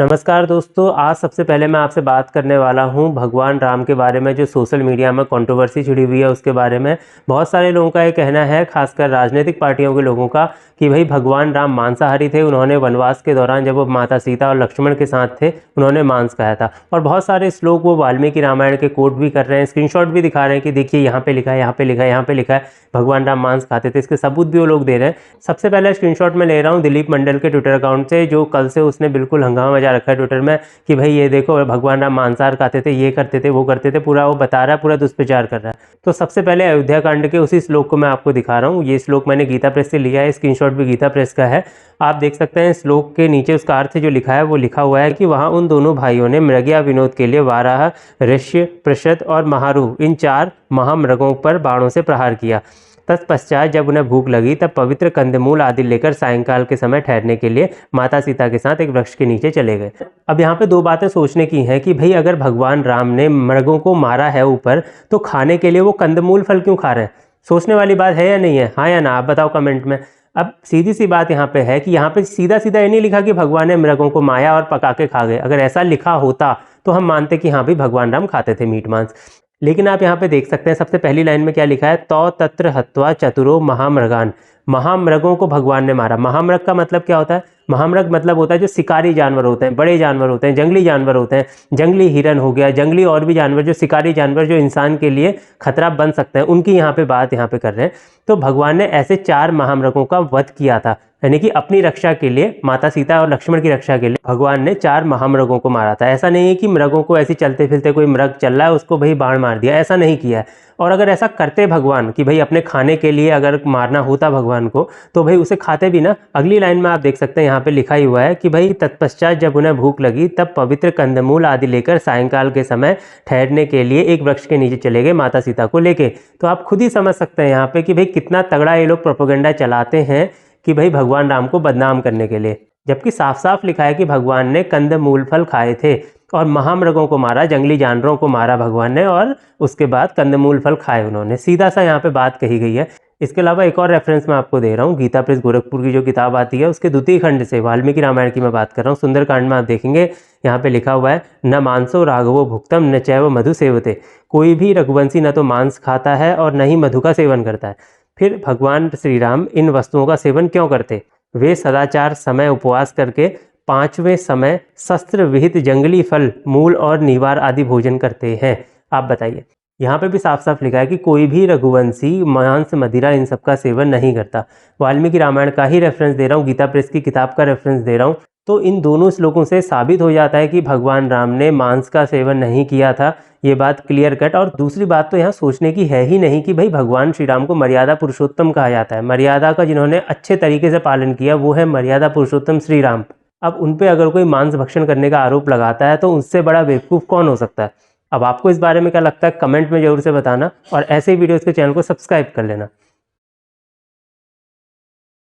नमस्कार दोस्तों, आज सबसे पहले मैं आपसे बात करने वाला हूं भगवान राम के बारे में। जो सोशल मीडिया में कंट्रोवर्सी छिड़ी हुई है उसके बारे में। बहुत सारे लोगों का ये कहना है, खासकर राजनीतिक पार्टियों के लोगों का, कि भाई भगवान राम मांसाहारी थे। उन्होंने वनवास के दौरान जब वो माता सीता और लक्ष्मण के साथ थे उन्होंने मांस खाया था। और बहुत सारे श्लोक वो वाल्मीकि रामायण के कोट भी कर रहे हैं, स्क्रीनशॉट भी दिखा रहे हैं कि देखिए यहाँ पे लिखा है, यहाँ पे लिखा है, यहाँ पे लिखा है भगवान राम मांस खाते थे। इसके सबूत भी वो लोग दे रहे हैं। सबसे पहले स्क्रीनशॉट में ले रहा हूँ दिलीप मंडल के ट्विटर अकाउंट से, जो कल से उसने बिल्कुल हंगामा मचा रखा है ट्विटर में कि भाई ये देखो भगवान राम मांसाहार खाते थे, ये करते थे, वो करते थे, पूरा वो बता रहा है, पूरा दुष्प्रचार कर रहा है। तो सबसे पहले अयोध्या कांड के उसी श्लोक को मैं आपको दिखा रहा हूँ। ये श्लोक मैंने गीता प्रेस से लिया है, स्क्रीनशॉट भी गीता प्रेस का है। आप देख सकते हैं श्लोक के नीचे उसका अर्थ जो लिखा है वो लिखा हुआ है कि वहाँ उन दोनों भाइयों ने मृगया विनोद के लिए वाराह, ऋष्य, पृषद और महारू इन 4 महामृगों पर बाणों से प्रहार किया। तत्पश्चात जब उन्हें भूख लगी तब पवित्र कंदमूल आदि लेकर सायंकाल के समय ठहरने के लिए माता सीता के साथ एक वृक्ष के नीचे चले गए। अब यहाँ पे 2 बातें सोचने की हैं कि भाई अगर भगवान राम ने मृगों को मारा है ऊपर, तो खाने के लिए वो कंदमूल फल क्यों खा रहे हैं? सोचने वाली बात है या नहीं है? हाँ या ना, आप बताओ कमेंट में। अब सीधी सी बात यहाँ पे है कि यहाँ पे सीधा सीधा ये नहीं लिखा कि भगवान ने मृगों को माया और पका के खा गए। अगर ऐसा लिखा होता तो हम मानते कि हाँ भाई भगवान राम खाते थे मीट मांस। लेकिन आप यहाँ पे देख सकते हैं सबसे पहली लाइन में क्या लिखा है, तौ तत्र हत्वा चतुरो महामृगान। महामृगों को भगवान ने मारा। महामृग का मतलब क्या होता है? महामृग मतलब होता है जो शिकारी जानवर होते हैं, बड़े जानवर होते हैं, जंगली जानवर होते हैं। जंगली हिरन हो गया, जंगली और भी जानवर, जो शिकारी जानवर जो इंसान के लिए खतरा बन सकते हैं, उनकी यहाँ पे बात यहाँ पे कर रहे हैं। तो भगवान ने ऐसे 4 महामृगों का वध किया था, यानी कि अपनी रक्षा के लिए, माता सीता और लक्ष्मण की रक्षा के लिए भगवान ने 4 महामृगों को मारा था। ऐसा नहीं है कि मृगों को ऐसे चलते फिरते कोई मृग चल रहा है उसको भाई बाण मार दिया, ऐसा नहीं किया है। और अगर ऐसा करते भगवान कि भाई अपने खाने के लिए अगर मारना होता भगवान को, तो भाई उसे खाते भी ना। अगली लाइन में आप देख सकते हैं यहाँ पे लिखा ही हुआ है कि भाई तत्पश्चात जब उन्हें भूख लगी तब पवित्र कंदमूल आदि लेकर सायंकाल के समय ठहरने के लिए एक वृक्ष के नीचे चले गए माता सीता को लेके। तो आप खुद ही समझ सकते हैं यहाँ पे कि भाई कितना तगड़ा ये लोग प्रोपेगेंडा चलाते हैं कि भाई भगवान राम को बदनाम करने के लिए, जबकि साफ साफ लिखा है कि भगवान ने कंद मूल फल खाए थे और महामृगों को मारा, जंगली जानवरों को मारा भगवान ने, और उसके बाद कंदमूल फल खाए उन्होंने। सीधा सा यहाँ पे बात कही गई है। इसके अलावा एक और रेफरेंस मैं आपको दे रहा हूँ, गीता प्रेस गोरखपुर की जो किताब आती है उसके 2 खंड से, वाल्मीकि रामायण की मैं बात कर रहा हूँ। सुंदरकांड में आप देखेंगे यहाँ पे लिखा हुआ है, न मांसो राघवो भुक्तम न चैव मधु सेवते। कोई भी रघुवंशी न तो मांस खाता है और न ही मधु का सेवन करता है। फिर भगवान श्री राम इन वस्तुओं का सेवन क्यों करते? वे सदाचार समय उपवास करके 5वें समय शस्त्र विहित जंगली फल, मूल और नीवार आदि भोजन करते हैं। आप बताइए, यहाँ पे भी साफ साफ लिखा है कि कोई भी रघुवंशी मांस मदिरा इन सब का सेवन नहीं करता। वाल्मीकि रामायण का ही रेफरेंस दे रहा हूँ, गीता प्रेस की किताब का रेफरेंस दे रहा हूँ। तो इन दोनों श्लोकों से साबित हो जाता है कि भगवान राम ने मांस का सेवन नहीं किया था। ये बात क्लियर कट। और दूसरी बात तो यहाँ सोचने की है ही नहीं कि भाई भगवान श्री राम को मर्यादा पुरुषोत्तम कहा जाता है। मर्यादा का जिन्होंने अच्छे तरीके से पालन किया वो है मर्यादा पुरुषोत्तम श्री राम। अब उन पे अगर कोई मांस भक्षण करने का आरोप लगाता है तो उससे बड़ा बेवकूफ़ कौन हो सकता है? अब आपको इस बारे में क्या लगता है कमेंट में जरूर से बताना, और ऐसे ही वीडियोज़ के चैनल को सब्सक्राइब कर लेना।